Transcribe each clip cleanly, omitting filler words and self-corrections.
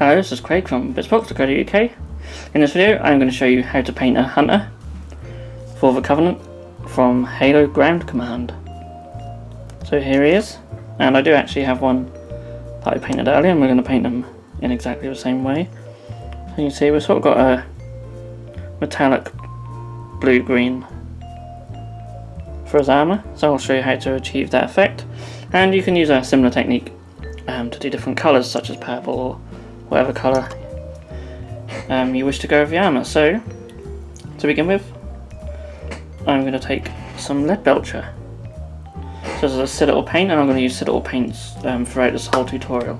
Hello, this is Craig from bespoke.co.uk. In this video I'm going to show you how to paint a hunter for the Covenant from Halo Ground Command. So here he is, and I do actually have one that I painted earlier, and we're going to paint them in exactly the same way. So you can see we've sort of got a metallic blue-green for his armour, so I'll show you how to achieve that effect, and you can use a similar technique to do different colours such as purple or whatever colour you wish to go with the armour. So to begin with, I'm going to take some lead belcher. So this is a Citadel paint, and I'm going to use Citadel paints throughout this whole tutorial.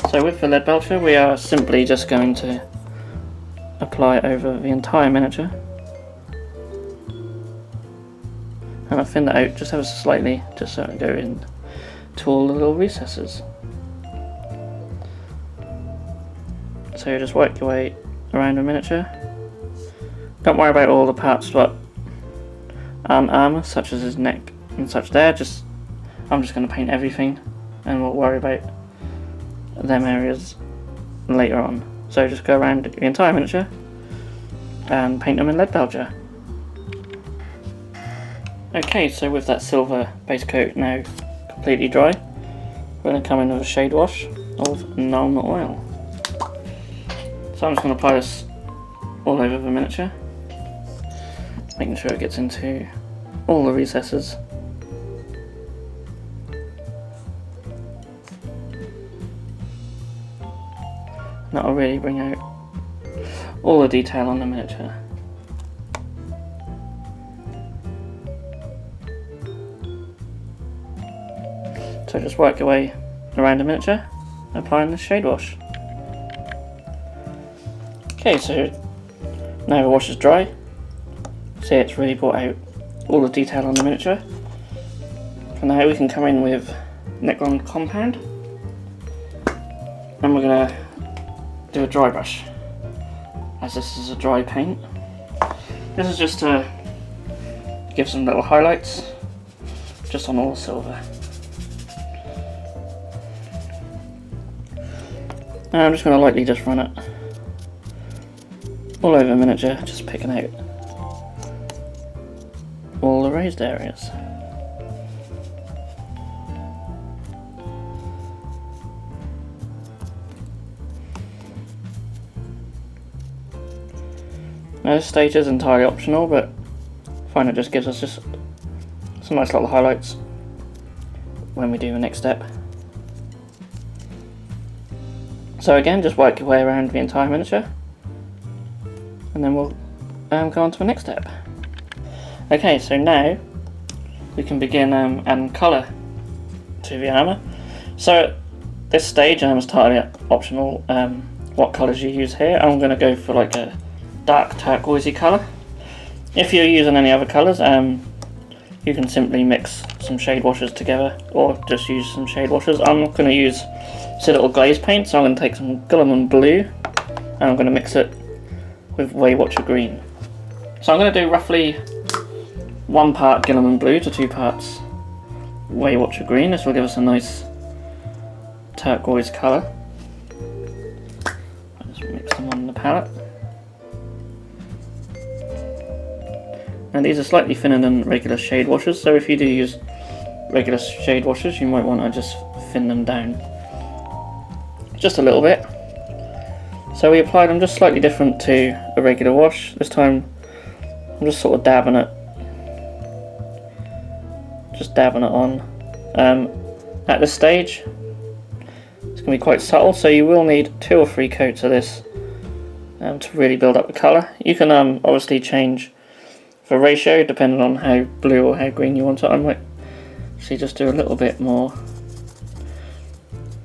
So with the lead belcher we are simply just going to apply it over the entire miniature. And I'll thin that out just ever so slightly, just so it go in to all the little recesses. So you just work your way around the miniature. Don't worry about all the parts that aren't armour, such as his neck and such there. I'm just going to paint everything, and we'll worry about them areas later on. So just go around the entire miniature and paint them in lead belcher. Okay, so with that silver base coat now completely dry, we're going to come in with a shade wash of Nuln Oil. So I'm just going to apply this all over the miniature, making sure it gets into all the recesses. That'll really bring out all the detail on the miniature. So just work your way around the miniature, applying the shade wash. Okay, so now the wash is dry. See, it's really brought out all the detail on the miniature. So now we can come in with Necron Compound, and we're going to do a dry brush, as this is a dry paint. This is just to give some little highlights just on all the silver. And I'm just going to lightly just run it all over the miniature, just picking out all the raised areas. Now this stage is entirely optional, but I find it just gives us just some nice little highlights when we do the next step. So again, just work your way around the entire miniature, and then we'll go on to the next step. Okay, so now we can begin adding colour to the armour. So at this stage, it's entirely optional what colours you use here. I'm going to go for like a dark turquoisey colour. If you're using any other colours, you can simply mix some shade washes together, or just use some shade washes. I'm not going to use Citadel glaze paint, so I'm going to take some Guilliman blue and I'm going to mix it with Waywatcher green. So I'm going to do roughly 1 part Guilliman blue to 2 parts Waywatcher green. This will give us a nice turquoise colour. I'll just mix them on the palette. And these are slightly thinner than regular shade washes, so if you do use regular shade washes, you might want to just thin them down just a little bit. So we apply them just slightly different to a regular wash. This time I'm just sort of dabbing it on. At this stage it's going to be quite subtle, so you will need 2 or 3 coats of this to really build up the colour. You can obviously change the ratio depending on how blue or how green you want it. I might actually just do a little bit more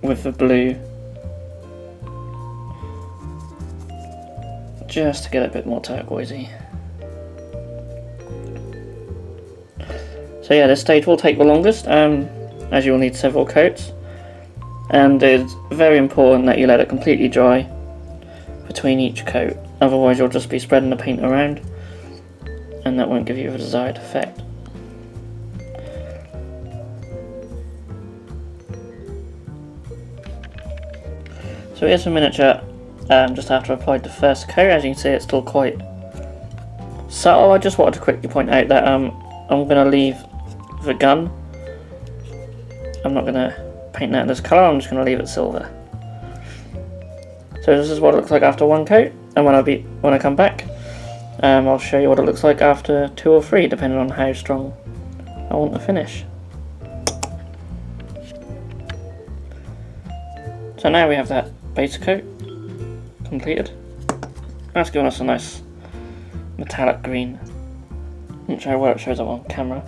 with the blue, just to get a bit more turquoisey. So yeah, this stage will take the longest, as you will need several coats, and it's very important that you let it completely dry between each coat, otherwise you'll just be spreading the paint around and that won't give you the desired effect. So here's a miniature just after I applied the first coat. As you can see, it's still quite subtle. I just wanted to quickly point out that I'm going to leave the gun. I'm not going to paint that this colour, I'm just going to leave it silver. So this is what it looks like after one coat, and when I come back, I'll show you what it looks like after 2 or 3, depending on how strong I want the finish. So now we have that base coat completed. That's given us a nice metallic green. Not sure where it shows up on camera.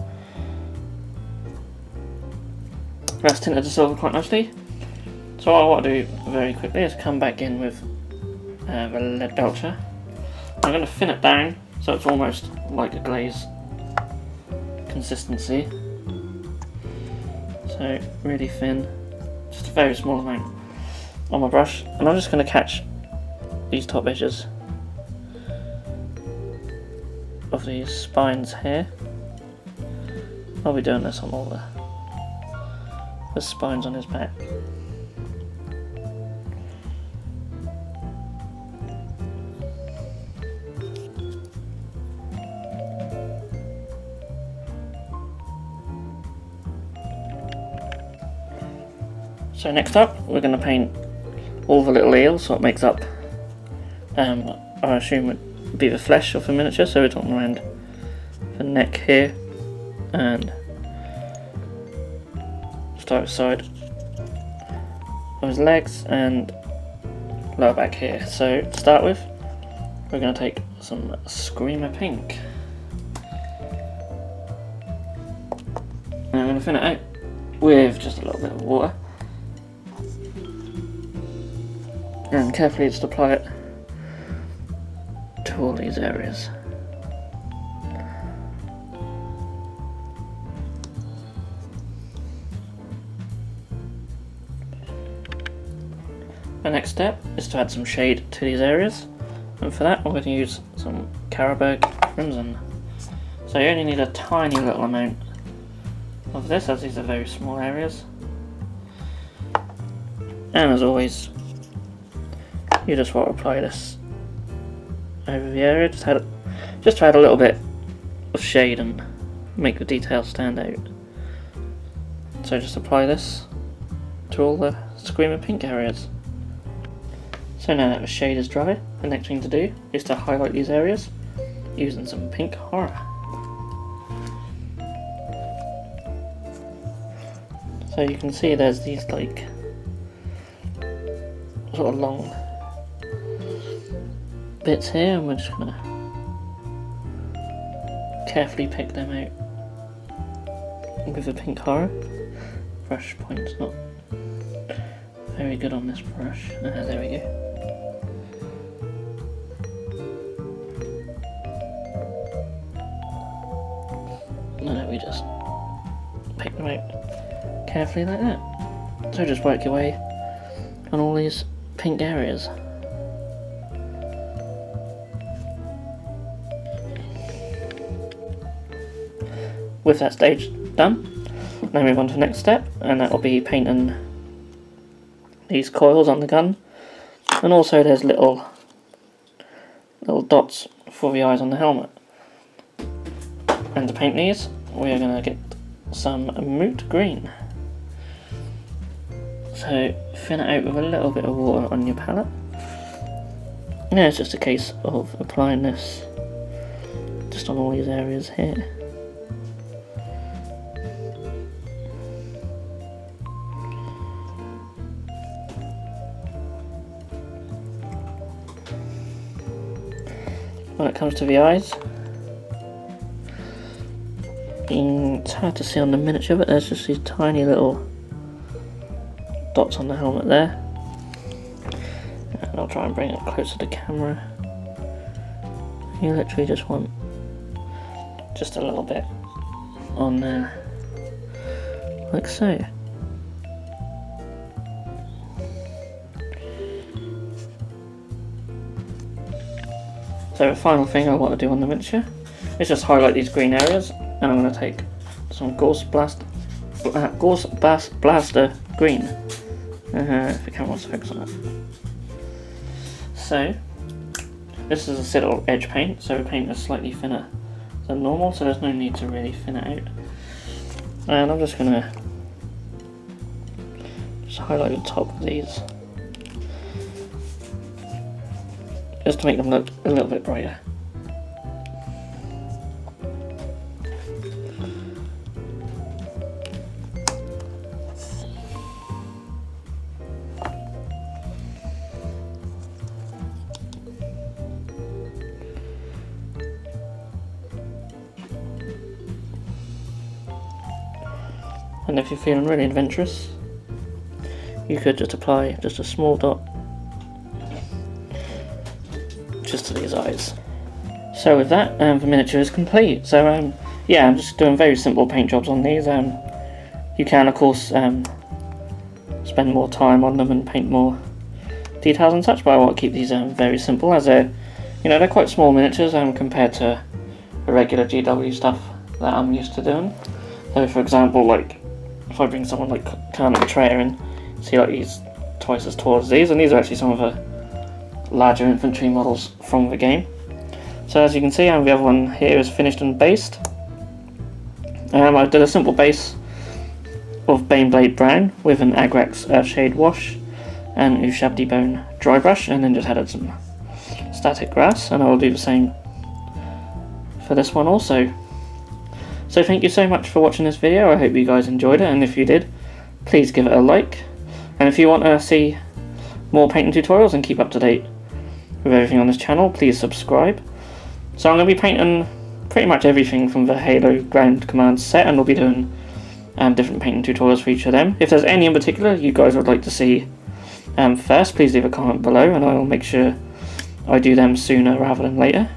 That's tinted to silver quite nicely. So what I want to do very quickly is come back in with the lead belcher. I'm going to thin it down so it's almost like a glaze consistency. So really thin, just a very small amount on my brush, and I'm just going to catch these top edges of these spines here. I'll be doing this on all the spines on his back. So next up, we're going to paint all the little eels, so it makes up, I assume would be the flesh of the miniature, so we're talking around the neck here, and start side of his legs, and lower back here. So to start with, we're going to take some Screamer Pink, and I'm going to thin it out with just a little bit of water. And carefully just apply it to all these areas. The next step is to add some shade to these areas, and for that I'm going to use some Carroburg Crimson. So you only need a tiny little amount of this, as these are very small areas. And as always, you just want to apply this over the area, just to add a little bit of shade and make the details stand out. So just apply this to all the Screamer Pink areas. So now that the shade is dry, the next thing to do is to highlight these areas using some pink horror. So you can see there's these like sort of long bits here, and we're just gonna carefully pick them out with a pink horror. Brush point's not very good on this brush. There we go. And then we just pick them out carefully like that. So just work your way on all these pink areas. With that stage done, now move on to the next step, and that will be painting these coils on the gun, and also there's little dots for the eyes on the helmet. And to paint these, we are going to get some moot green. So thin it out with a little bit of water on your palette. Now it's just a case of applying this just on all these areas here. When it comes to the eyes, it's hard to see on the miniature, but there's just these tiny little dots on the helmet there. And I'll try and bring it closer to the camera. You literally just want just a little bit on there, like so. So the final thing I want to do on the miniature is just highlight these green areas, and I'm going to take some Gorse Blaster Green. If the camera wants to focus on it. so this is a Citadel edge paint, so the paint is slightly thinner than normal, so there's no need to really thin it out. And I'm just going to highlight the top of these, just to make them look a little bit brighter. And if you're feeling really adventurous, you could just apply just a small dot just to these eyes. So with that, the miniature is complete. So yeah, I'm just doing very simple paint jobs on these. You can of course spend more time on them and paint more details and such, but I want to keep these very simple, as they're, you know, they're quite small miniatures compared to the regular GW stuff that I'm used to doing. So for example, like if I bring someone like Colonel Betrayer in, see, like, he's twice as tall as these, and these are actually some of the larger infantry models from the game. So as you can see, the other one here is finished and based. I did a simple base of Baneblade Brown with an Agrax Earthshade wash and Ushabti Bone dry brush, and then just added some static grass, and I will do the same for this one also. So thank you so much for watching this video. I hope you guys enjoyed it, and if you did, please give it a like. And if you want to see more painting tutorials and keep up to date with everything on this channel, please subscribe. So I'm going to be painting pretty much everything from the Halo Ground Command set, and we'll be doing different painting tutorials for each of them. If there's any in particular you guys would like to see first, please leave a comment below, and I will make sure I do them sooner rather than later.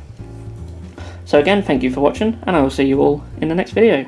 So again, thank you for watching, and I will see you all in the next video.